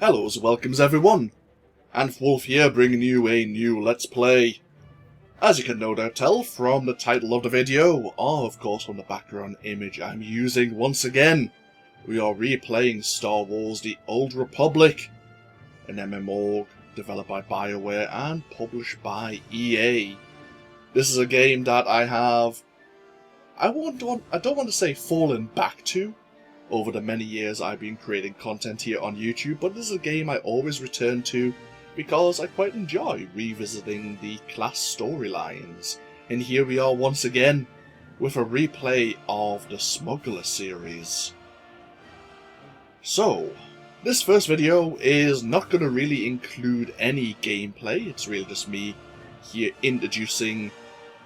Hello and welcomes everyone, AnthWolf here bringing you a new Let's Play. As you can no doubt tell from the title of the video, or of course from the background image I'm using once again, we are replaying Star Wars The Old Republic, an MMO developed by BioWare and published by EA. This is a game that I don't want to say fallen back to, over the many years I've been creating content here on YouTube, but this is a game I always return to because I quite enjoy revisiting the class storylines. And here we are once again with a replay of the Smuggler series. So, this first video is not going to really include any gameplay, it's really just me here introducing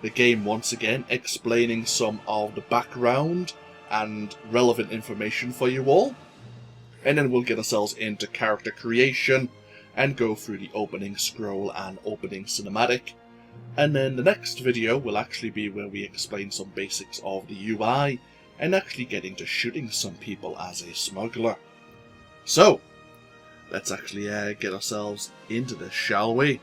the game once again, explaining some of the background and relevant information for you all, and then we'll get ourselves into character creation and go through the opening scroll and opening cinematic, and then the next video will actually be where we explain some basics of the UI and actually get into shooting some people as a smuggler. So let's actually get ourselves into this, shall we?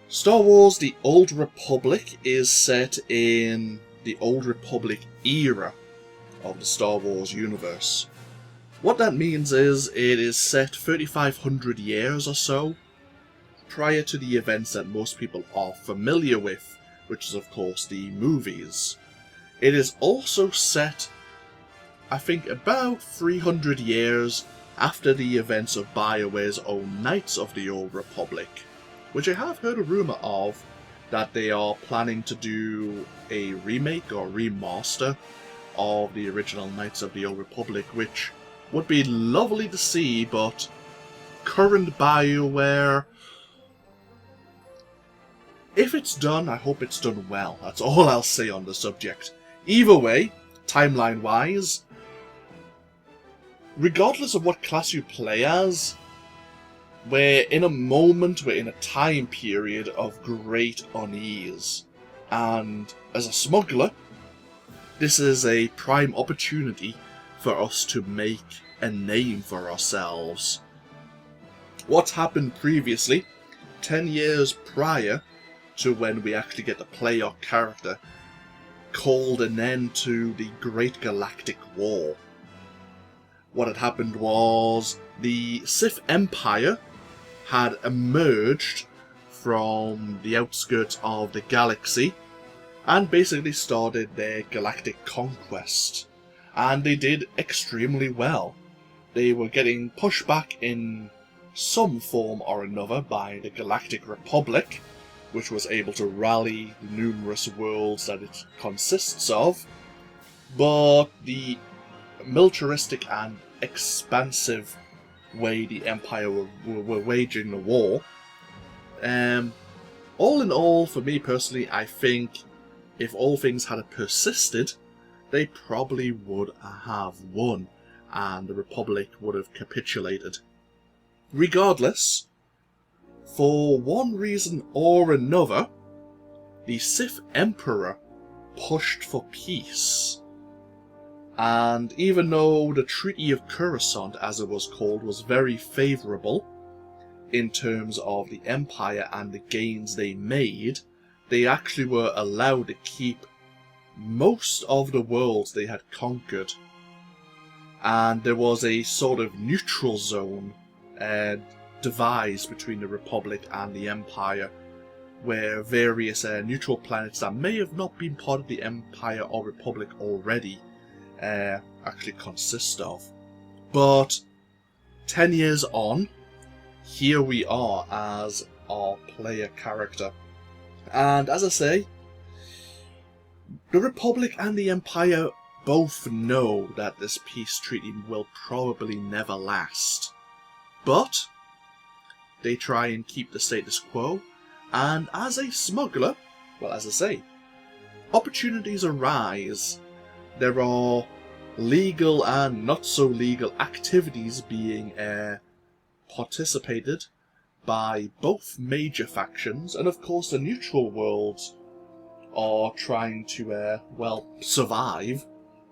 Star Wars The Old Republic is set in the Old Republic era of the Star Wars universe. What that means is it is set 3,500 years or so prior to the events that most people are familiar with, which is of course the movies. It is also set, I think, about 300 years after the events of BioWare's own Knights of the Old Republic, which I have heard a rumour of that they are planning to do a remake or remaster of the original Knights of the Old Republic, which would be lovely to see, but current BioWare, if it's done, I hope it's done well. That's all I'll say on the subject. Either way, timeline-wise, regardless of what class you play as, we're in a time period of great unease, and as a smuggler, this is a prime opportunity for us to make a name for ourselves. What's happened previously, 10 years prior to when we actually get to play our character, called an end to the Great Galactic War. What had happened was the Sith Empire had emerged from the outskirts of the galaxy and basically started their galactic conquest. And they did extremely well. They were getting pushed back in some form or another by the Galactic Republic, which was able to rally the numerous worlds that it consists of, but the militaristic and expansive way the Empire were waging the war. All in all, for me personally, I think if all things had persisted, they probably would have won, and the Republic would have capitulated. Regardless, for one reason or another, the Sith Emperor pushed for peace. And even though the Treaty of Coruscant, as it was called, was very favourable in terms of the Empire and the gains they made, they actually were allowed to keep most of the worlds they had conquered. And there was a sort of neutral zone devised between the Republic and the Empire, where various neutral planets that may have not been part of the Empire or Republic already actually consist of. But 10 years on, here we are as our player character. And as I say, the Republic and the Empire both know that this peace treaty will probably never last. But they try and keep the status quo, and as a smuggler, well, as I say, opportunities arise. There are legal and not so legal activities being participated by both major factions, and of course the neutral worlds are trying to, survive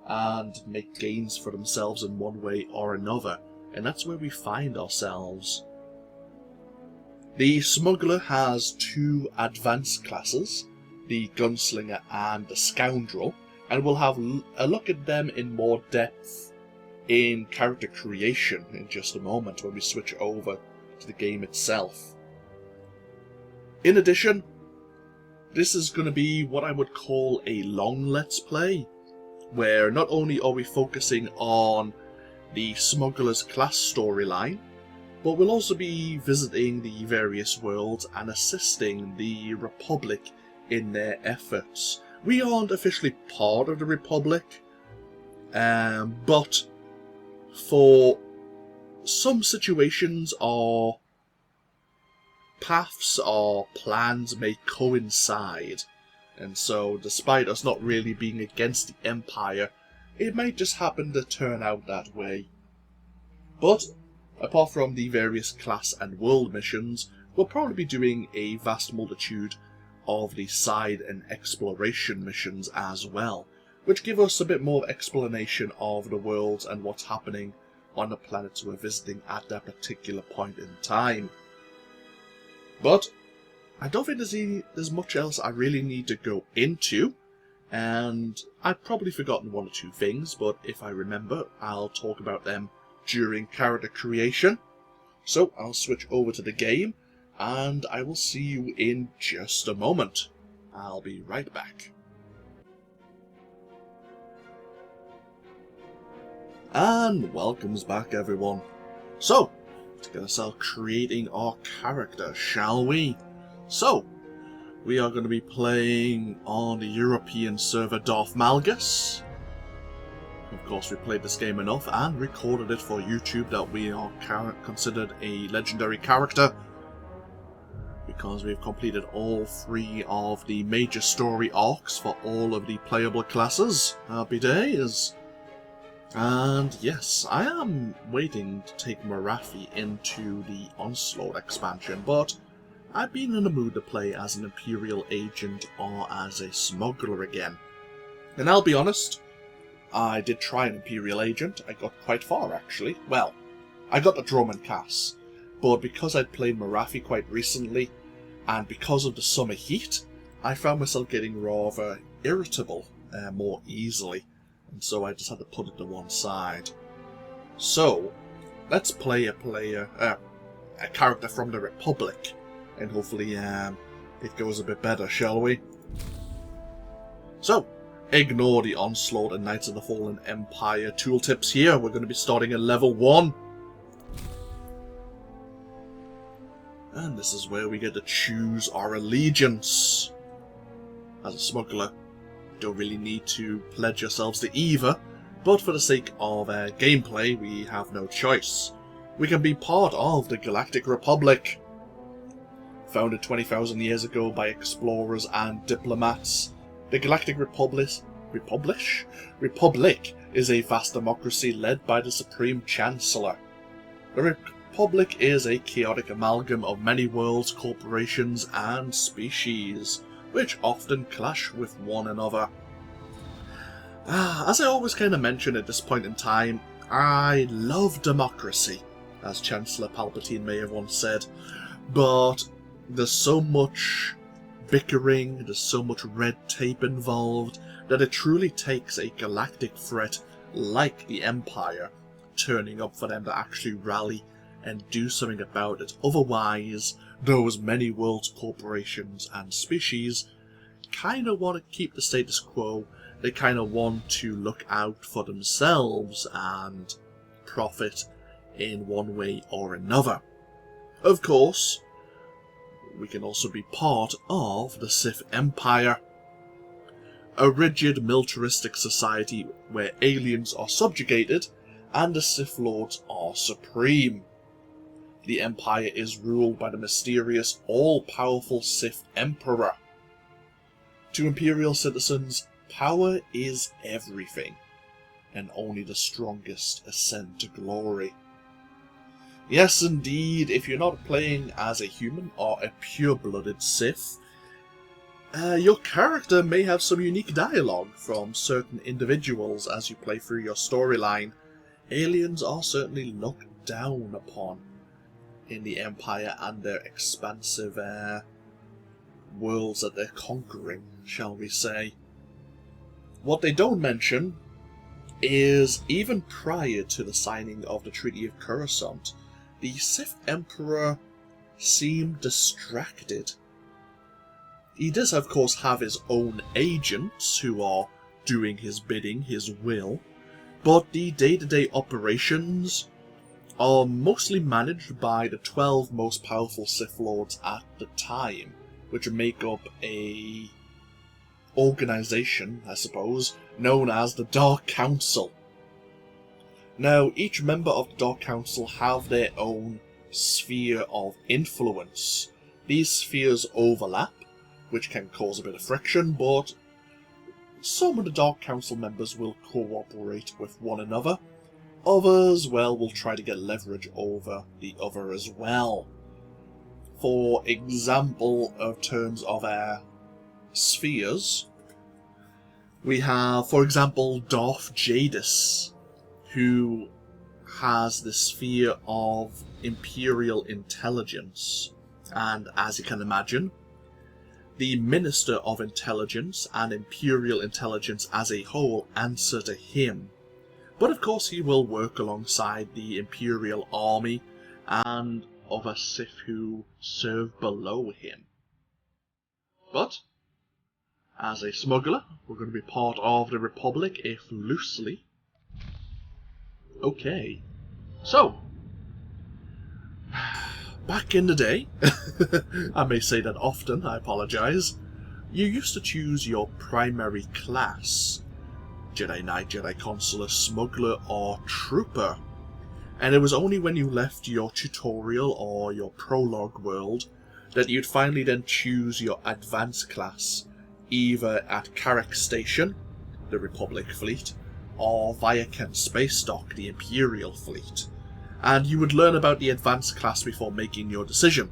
and make gains for themselves in one way or another. and that's where we find ourselves. The Smuggler has 2 advanced classes, the Gunslinger and the Scoundrel, and we'll have a look at them in more depth in character creation in just a moment when we switch over to the game itself. In addition, this is going to be what I would call a long Let's Play, where not only are we focusing on the Smuggler's class storyline, but we'll also be visiting the various worlds and assisting the Republic in their efforts. We aren't officially part of the Republic, but for some situations our paths, our plans may coincide, and so despite us not really being against the Empire, it might just happen to turn out that way. But apart from the various class and world missions, we'll probably be doing a vast multitude of the side and exploration missions as well, which give us a bit more explanation of the worlds and what's happening on the planets we're visiting at that particular point in time. But I don't think there's much else I really need to go into, and I've probably forgotten 1 or 2 things, but if I remember, I'll talk about them during character creation. So I'll switch over to the game, and I will see you in just a moment. I'll be right back. And welcomes back, everyone. So, let's get ourselves creating our character, shall we? So, we are going to be playing on the European server Darth Malgus. Of course, we played this game enough and recorded it for YouTube that we are considered a legendary character, because we've completed all 3 of the major story arcs for all of the playable classes. Happy days! And yes, I am waiting to take Marathi into the Onslaught expansion, but I've been in the mood to play as an Imperial agent or as a smuggler again. And I'll be honest, I did try an Imperial agent. I got quite far, actually. Well, I got the Droman Cass, but because I'd played Marathi quite recently, and because of the summer heat, I found myself getting rather irritable more easily, and so I just had to put it to one side. So, let's play a character from the Republic, and hopefully it goes a bit better, shall we? So, ignore the Onslaught and Knights of the Fallen Empire tooltips here. We're going to be starting at level 1. And this is where we get to choose our allegiance. As a smuggler, you don't really need to pledge yourselves to either, but for the sake of gameplay, we have no choice. We can be part of the Galactic Republic. Founded 20,000 years ago by explorers and diplomats, the Galactic Republic is a vast democracy led by the Supreme Chancellor. The Republic is a chaotic amalgam of many worlds, corporations, and species, which often clash with one another. As I always kind of mention at this point in time, I love democracy, as Chancellor Palpatine may have once said, but there's so much bickering, there's so much red tape involved, that it truly takes a galactic threat like the Empire turning up for them to actually rally and do something about it. Otherwise, those many worlds, corporations, and species kind of want to keep the status quo. They kind of want to look out for themselves and profit in one way or another. Of course, we can also be part of the Sith Empire, a rigid militaristic society where aliens are subjugated and the Sith Lords are supreme. The Empire is ruled by the mysterious, all-powerful Sith Emperor. To Imperial citizens, power is everything, and only the strongest ascend to glory. Yes, indeed, if you're not playing as a human or a pure-blooded Sith, your character may have some unique dialogue from certain individuals as you play through your storyline. Aliens are certainly looked down upon in the Empire and their expansive worlds that they're conquering, shall we say. What they don't mention is, even prior to the signing of the Treaty of Coruscant, the Sith Emperor seemed distracted. He does, of course, have his own agents who are doing his bidding, his will, but the day-to-day operations are mostly managed by the 12 most powerful Sith Lords at the time, which make up a organization, I suppose, known as the Dark Council. Now, each member of the Dark Council have their own sphere of influence. These spheres overlap, which can cause a bit of friction, but some of the Dark Council members will cooperate with one another. Others, well, will try to get leverage over the other as well. For example, in terms of our spheres, we have, for example, Darth Jadis, who has the sphere of Imperial Intelligence, and as you can imagine, the Minister of Intelligence and Imperial Intelligence as a whole answer to him. But of course he will work alongside the Imperial Army and other Sith who serve below him. But, as a smuggler, we're going to be part of the Republic, if loosely. Okay, so, back in the day, I may say that often, I apologise, you used to choose your primary class, Jedi Knight, Jedi Consular, Smuggler, or Trooper, and it was only when you left your tutorial or your prologue world that you'd finally then choose your advanced class, either at Carrack Station, the Republic fleet, or via Kent Space Dock, the Imperial fleet, and you would learn about the advanced class before making your decision.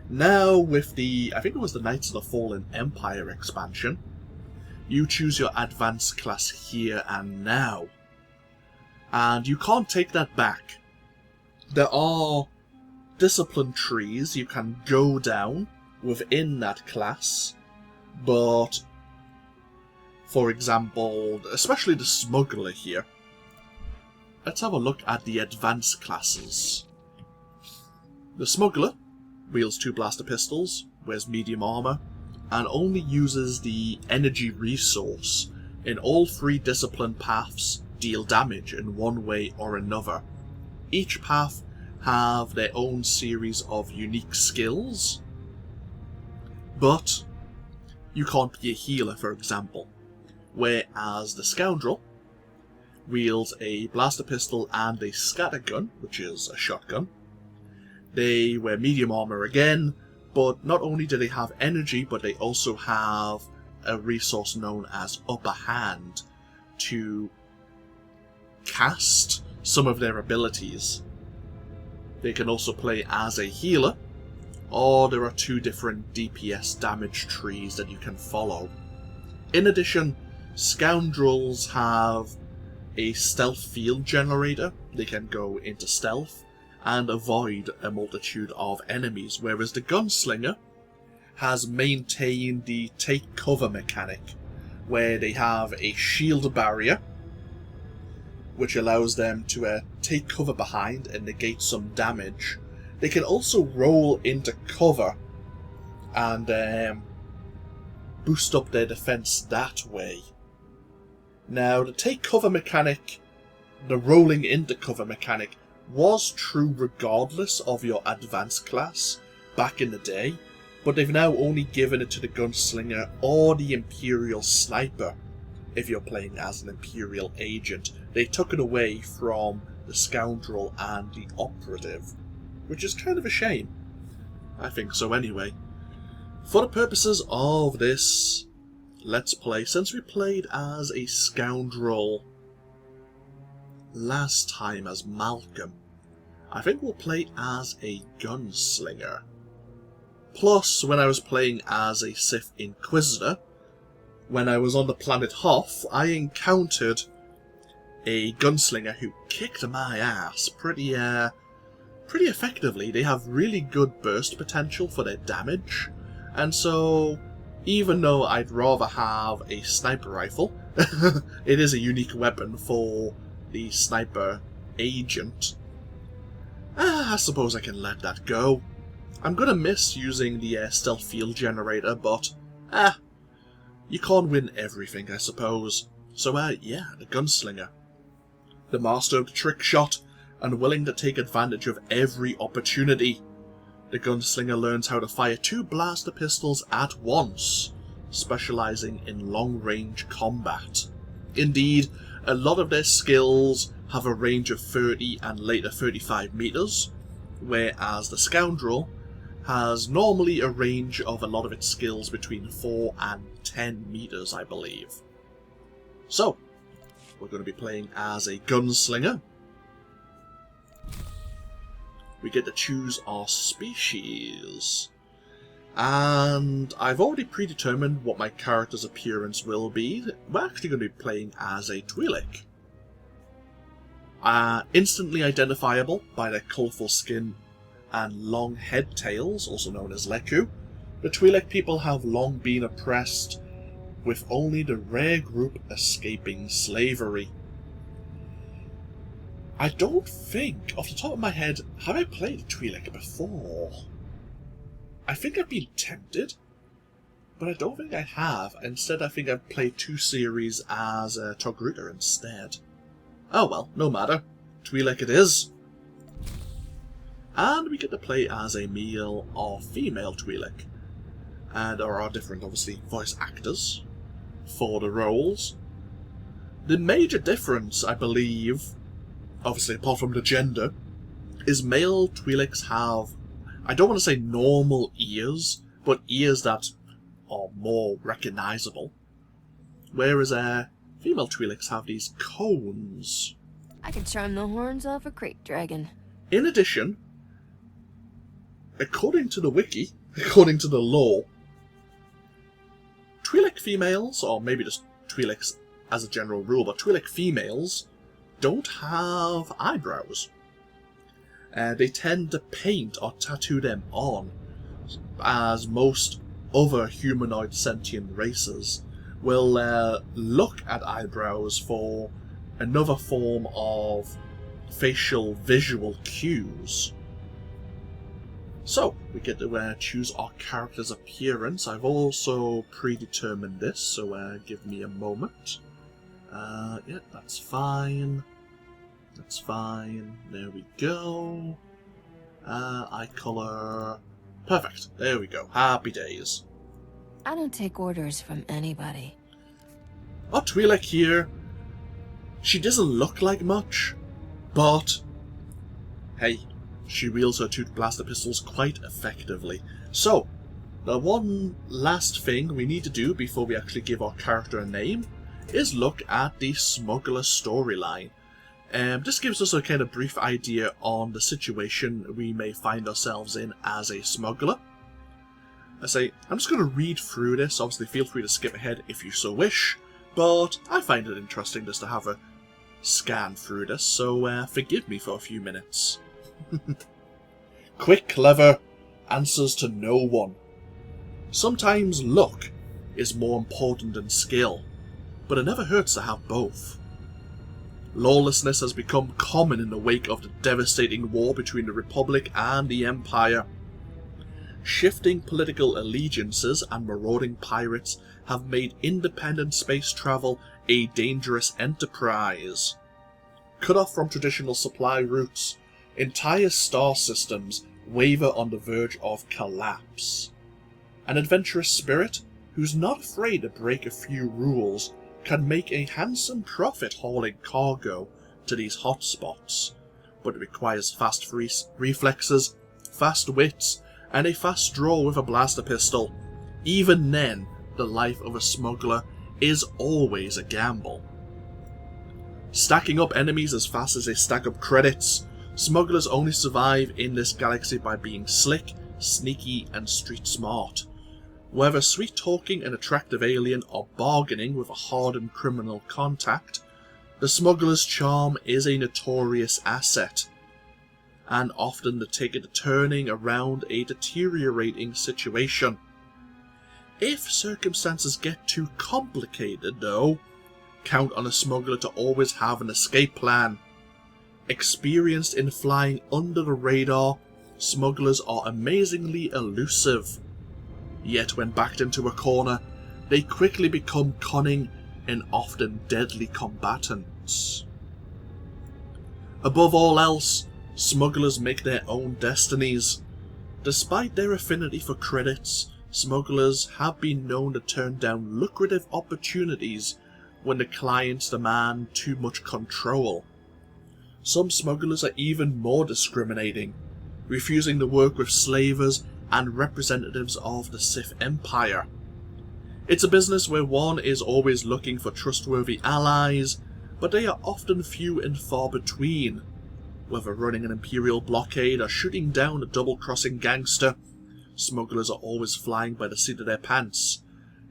Now, with the, I think it was the Knights of the Fallen Empire expansion, you choose your advanced class here and now. And you can't take that back. There are discipline trees you can go down within that class, but, for example, especially the Smuggler here, let's have a look at the advanced classes. The Smuggler wields 2 blaster pistols, wears medium armor, and only uses the energy resource. In all 3 discipline paths deal damage in one way or another. Each path have their own series of unique skills, but you can't be a healer, for example, whereas the Scoundrel wields a blaster pistol and a scattergun, which is a shotgun. They wear medium armor again, but not only do they have energy, but they also have a resource known as Upper Hand to cast some of their abilities. They can also play as a healer, or there are 2 different DPS damage trees that you can follow. In addition, Scoundrels have a stealth field generator. They can go into stealth and avoid a multitude of enemies, whereas the Gunslinger has maintained the take cover mechanic, where they have a shield barrier which allows them to take cover behind and negate some damage. They can also roll into cover and boost up their defense that way. Now, the take cover mechanic, the rolling into cover mechanic, was true regardless of your advanced class back in the day, but they've now only given it to the Gunslinger or the Imperial Sniper if you're playing as an Imperial agent. They took it away from the Scoundrel and the Operative, which is kind of a shame. I think so anyway. For the purposes of this Let's Play, since we played as a Scoundrel last time as Malcolm, I think we'll play as a Gunslinger. Plus, when I was playing as a Sith Inquisitor, when I was on the planet Hoth, I encountered a gunslinger who kicked my ass pretty effectively. They have really good burst potential for their damage, and so even though I'd rather have a sniper rifle, it is a unique weapon for the sniper agent. I suppose I can let that go. I'm gonna miss using the stealth field generator, but you can't win everything, I suppose. So yeah, the gunslinger. The master of the trick shot, and willing to take advantage of every opportunity. The gunslinger learns how to fire 2 blaster pistols at once, specialising in long-range combat. Indeed, a lot of their skills have a range of 30 and later 35 meters, whereas the scoundrel has normally a range of a lot of its skills between 4 and 10 meters, I believe. So, we're going to be playing as a gunslinger. We get to choose our species. And I've already predetermined what my character's appearance will be. We're actually going to be playing as a Twi'lek. Instantly identifiable by their colourful skin and long head tails, also known as Leku. The Twi'lek people have long been oppressed, with only the rare group escaping slavery. I don't think, off the top of my head, have I played a Twi'lek before? I think I've been tempted, but I don't think I have. Instead, I think I've played 2 series as Togruta instead. Oh well, no matter. Twi'lek it is. And we get to play as a male or female Twi'lek. And there are different, obviously, voice actors for the roles. The major difference, I believe, obviously apart from the gender, is male Twi'leks have, I don't want to say normal ears, but ears that are more recognisable. Whereas female Twi'leks have these cones. I could charm the horns off a crate dragon. In addition, according to the wiki, according to the lore, Twi'lek females, or maybe just Twi'leks as a general rule, but Twi'lek females don't have eyebrows. They tend to paint or tattoo them on, as most other humanoid sentient races will look at eyebrows for another form of facial visual cues. So, we get to choose our character's appearance. I've also predetermined this, so give me a moment. Yeah, that's fine. That's fine. There we go. Eye colour. Perfect. There we go. Happy days. I don't take orders from anybody. Our Twi'lek here, she doesn't look like much, but hey, she wields her 2 blaster pistols quite effectively. So, the one last thing we need to do before we actually give our character a name is look at the Smuggler storyline. This gives us a kind of brief idea on the situation we may find ourselves in as a smuggler. I'm just going to read through this. Obviously, feel free to skip ahead if you so wish, but I find it interesting just to have a scan through this, so forgive me for a few minutes. Quick, clever, answers to no one. Sometimes luck is more important than skill, but it never hurts to have both. Lawlessness has become common in the wake of the devastating war between the Republic and the Empire. Shifting political allegiances and marauding pirates have made independent space travel a dangerous enterprise. Cut off from traditional supply routes, entire star systems waver on the verge of collapse. An adventurous spirit who's not afraid to break a few rules can make a handsome profit hauling cargo to these hotspots, but it requires fast reflexes, fast wits, and a fast draw with a blaster pistol. Even then, the life of a smuggler is always a gamble. Stacking up enemies as fast as they stack up credits, smugglers only survive in this galaxy by being slick, sneaky, and street smart. Whether sweet-talking an attractive alien or bargaining with a hardened criminal contact, The smuggler's charm is a notorious asset, and often the ticket to turning around a deteriorating situation. If circumstances get too complicated, though, count on a smuggler to always have an escape plan. Experienced in flying under the radar, smugglers are amazingly elusive. Yet when backed into a corner, they quickly become cunning and often deadly combatants. Above all else, smugglers make their own destinies. Despite their affinity for credits, smugglers have been known to turn down lucrative opportunities when the clients demand too much control. Some smugglers are even more discriminating, refusing to work with slavers and representatives of the Sith Empire. It's a business where one is always looking for trustworthy allies, but they are often few and far between. Whether running an Imperial blockade or shooting down a double-crossing gangster, smugglers are always flying by the seat of their pants.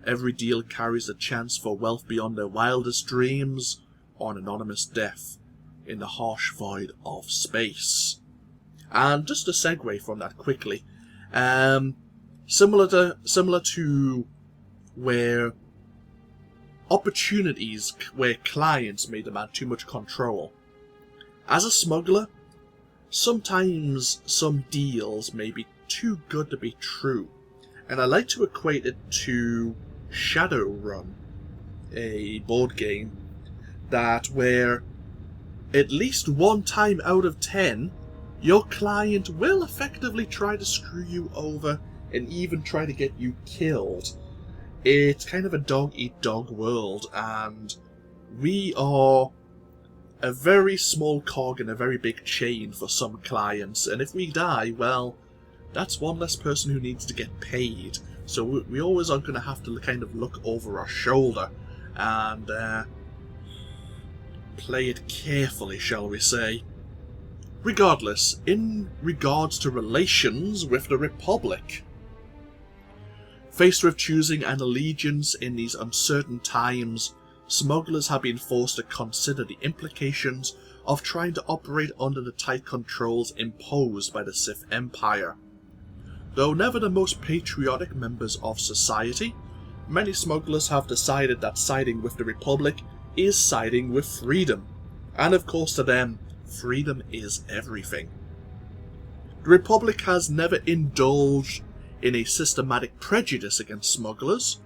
Every deal carries a chance for wealth beyond their wildest dreams, or an anonymous death in the harsh void of space. And just to segue from that quickly, similar to where opportunities where clients may demand too much control. As a smuggler, sometimes some deals may be too good to be true, and I like to equate it to Shadowrun, a board game that where at least one time out of 10 your client will effectively try to screw you over and even try to get you killed. It's kind of a dog-eat-dog world, and we are a very small cog in a very big chain for some clients, and if we die, well, that's one less person who needs to get paid. So we always are going to have to kind of look over our shoulder and play it carefully, shall we say. Regardless, in regards to relations with the Republic, faced with choosing an allegiance in these uncertain times, smugglers have been forced to consider the implications of trying to operate under the tight controls imposed by the Sith Empire. Though never the most patriotic members of society, many smugglers have decided that siding with the Republic is siding with freedom, and of course to them, freedom is everything. The Republic has never indulged in a systematic prejudice against smugglers.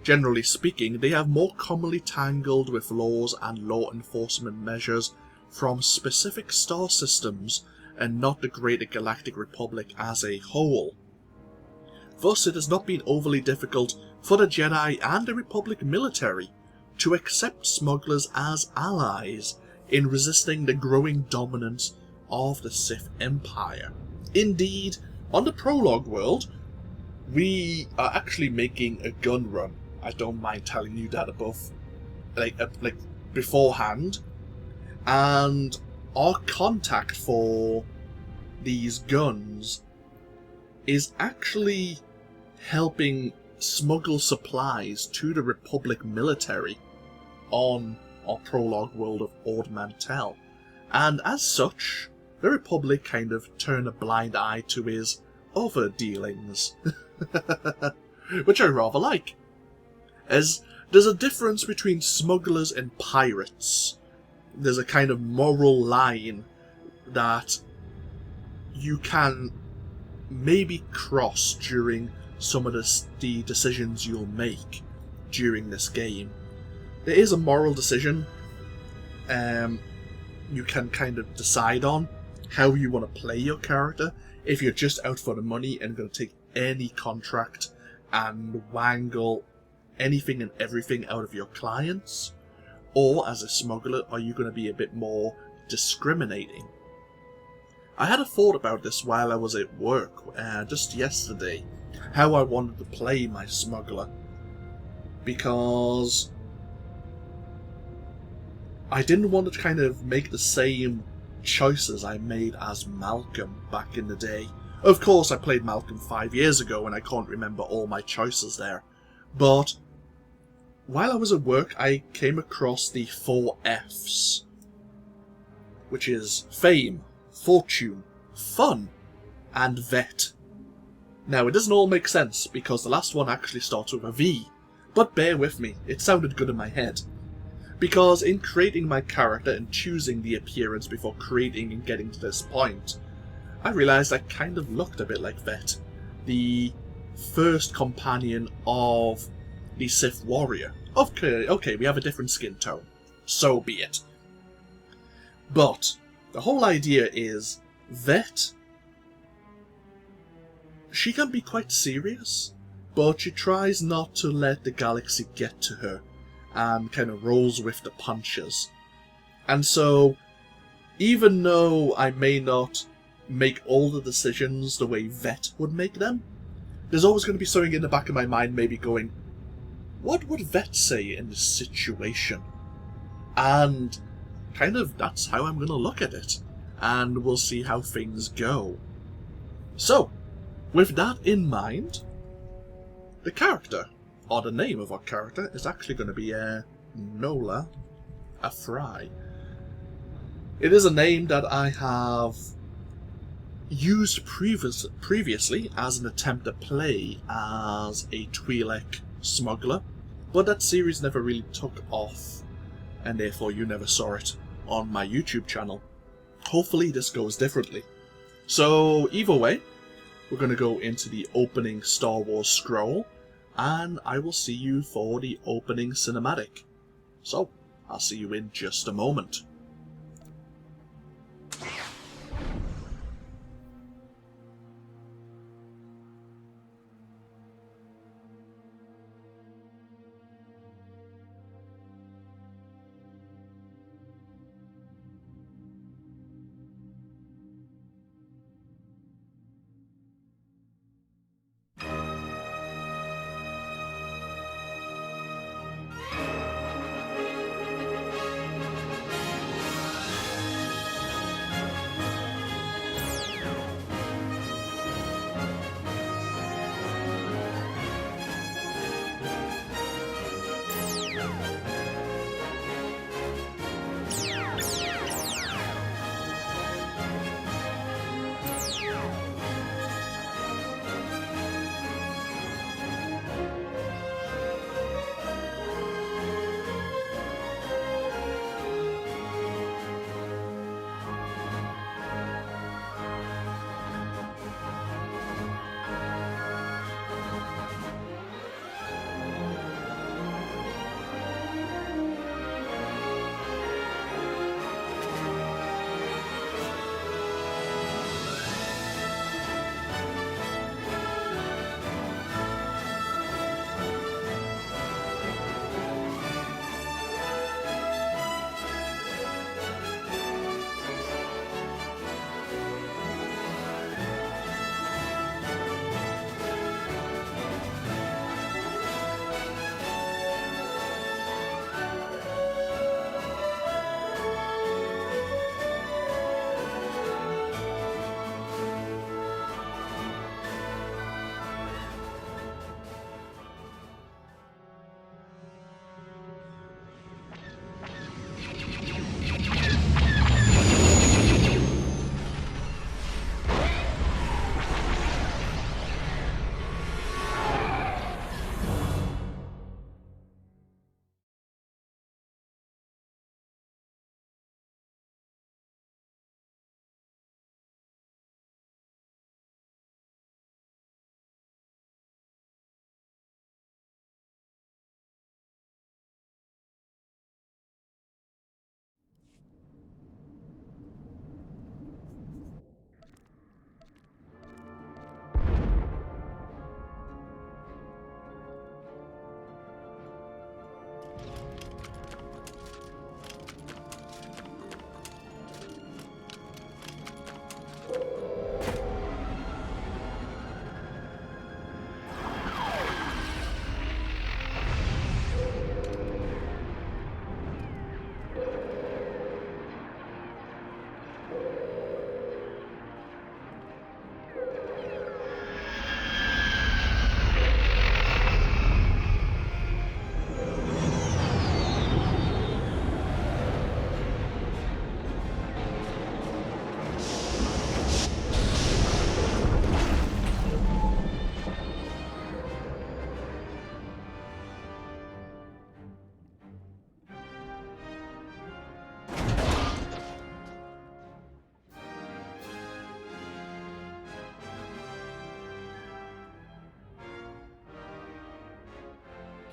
Generally speaking, they have more commonly tangled with laws and law enforcement measures from specific star systems and not the greater Galactic Republic as a whole. Thus, it has not been overly difficult for the Jedi and the Republic military to accept smugglers as allies in resisting the growing dominance of the Sith Empire. Indeed, on the prologue world, we are actually making a gun run. I don't mind telling you that beforehand. And our contact for these guns is actually helping smuggle supplies to the Republic military on our prologue world of Ord Mantell. And as such, the Republic kind of turn a blind eye to his other dealings. Which I rather like. As there's a difference between smugglers and pirates. There's a kind of moral line that you can maybe cross during some of the decisions you'll make during this game. There is a moral decision you can kind of decide on how you want to play your character. If you're just out for the money and going to take any contract and wangle anything and everything out of your clients, or as a smuggler, are you going to be a bit more discriminating? I had a thought about this while I was at work just yesterday, how I wanted to play my smuggler, because I didn't want to kind of make the same choices I made as Malcolm back in the day. Of course, I played Malcolm 5 years ago and I can't remember all my choices there, but while I was at work, I came across the 4 Fs, which is fame, fortune, fun, and vet. Now, it doesn't all make sense, because the last one actually starts with a V, but bear with me, it sounded good in my head. Because in creating my character and choosing the appearance before creating and getting to this point, I realised I kind of looked a bit like Vet, the first companion of the Sith warrior. Okay, we have a different skin tone. So be it. But the whole idea is Vet, she can be quite serious, but she tries not to let the galaxy get to her and kind of rolls with the punches. And so, even though I may not make all the decisions the way Vet would make them, there's always going to be something in the back of my mind maybe going, what would Vet say in this situation? And kind of that's how I'm going to look at it. And we'll see how things go. So, with that in mind, the character, or the name of our character, is actually going to be Nola'avrei. It is a name that I have used previously as an attempt to play as a Twi'lek smuggler, but that series never really took off, and therefore you never saw it on my YouTube channel. Hopefully this goes differently. So either way, we're going to go into the opening Star Wars scroll, and I will see you for the opening cinematic. So, I'll see you in just a moment.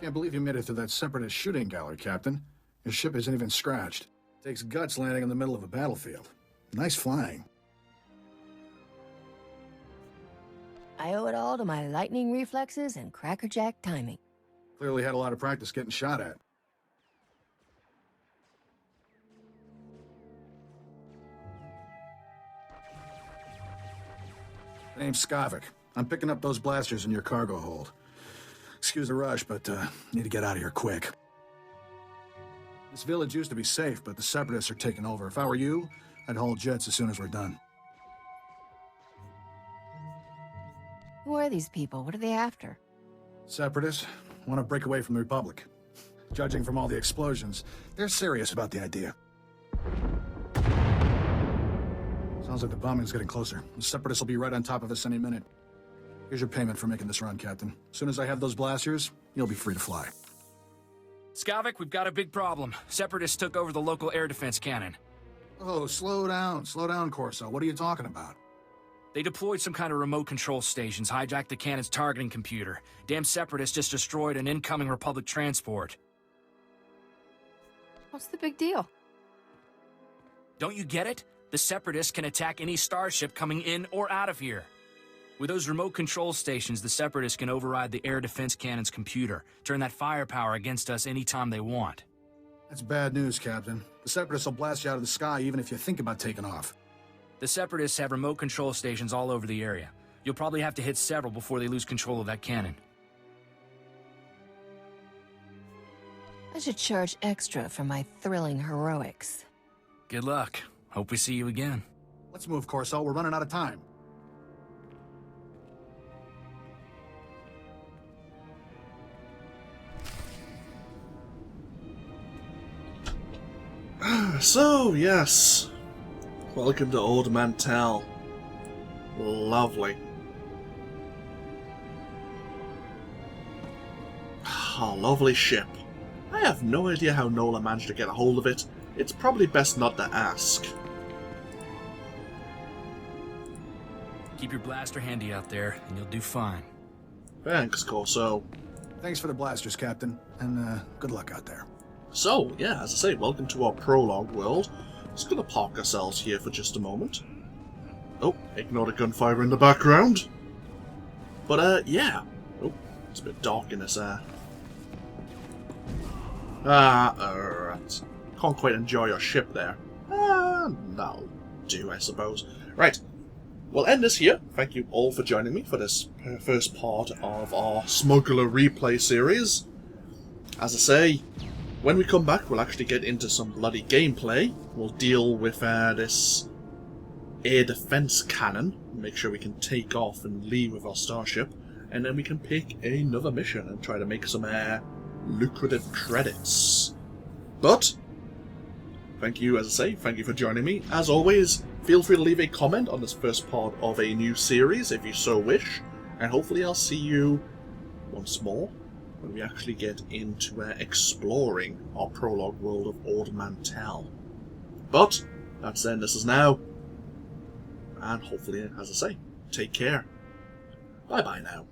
Can't believe you made it through that Separatist shooting gallery, Captain. Your ship isn't even scratched. Takes guts landing in the middle of a battlefield. Nice flying. I owe it all to my lightning reflexes and crackerjack timing. Clearly had a lot of practice getting shot at. Name's Skavik. I'm picking up those blasters in your cargo hold. Excuse the rush, but need to get out of here quick. This village used to be safe, but the Separatists are taking over. If I were you, I'd haul jets as soon as we're done. Who are these people? What are they after? Separatists want to break away from the Republic. Judging from all the explosions, they're serious about the idea. Sounds like the bombing's getting closer. The Separatists will be right on top of us any minute. Here's your payment for making this run, Captain. As soon as I have those blasters, you'll be free to fly. Skavik, we've got a big problem. Separatists took over the local air defense cannon. Oh, slow down, Corso. What are you talking about? They deployed some kind of remote control stations, hijacked the cannon's targeting computer. Damn Separatists just destroyed an incoming Republic transport. What's the big deal? Don't you get it? The Separatists can attack any starship coming in or out of here. With those remote control stations, the Separatists can override the air defense cannon's computer, turn that firepower against us anytime they want. That's bad news, Captain. The Separatists will blast you out of the sky even if you think about taking off. The Separatists have remote control stations all over the area. You'll probably have to hit several before they lose control of that cannon. I should charge extra for my thrilling heroics. Good luck. Hope we see you again. Let's move, Corso. We're running out of time. So, yes. Welcome to Ord Mantell. Lovely. Oh, lovely ship. I have no idea how Nola managed to get a hold of it. It's probably best not to ask. Keep your blaster handy out there, and you'll do fine. Thanks, Corso. Thanks for the blasters, Captain, and good luck out there. So, yeah, as I say, welcome to our prologue world. Just gonna park ourselves here for just a moment. Oh, ignore the gunfire in the background. But, yeah. Oh, it's a bit dark in this, right. Can't quite enjoy your ship there. That'll do, I suppose. Right. We'll end this here. Thank you all for joining me for this first part of our Smuggler replay series. As I say, when we come back, we'll actually get into some bloody gameplay. We'll deal with this air defense cannon, make sure we can take off and leave with our starship, and then we can pick another mission and try to make some lucrative credits. But thank you, as I say, thank you for joining me. As always, feel free to leave a comment on this first part of a new series if you so wish, and hopefully I'll see you once more when we actually get into exploring our prologue world of Ord Mantell. But that's then, this is now, and hopefully, as I say, take care. Bye bye now.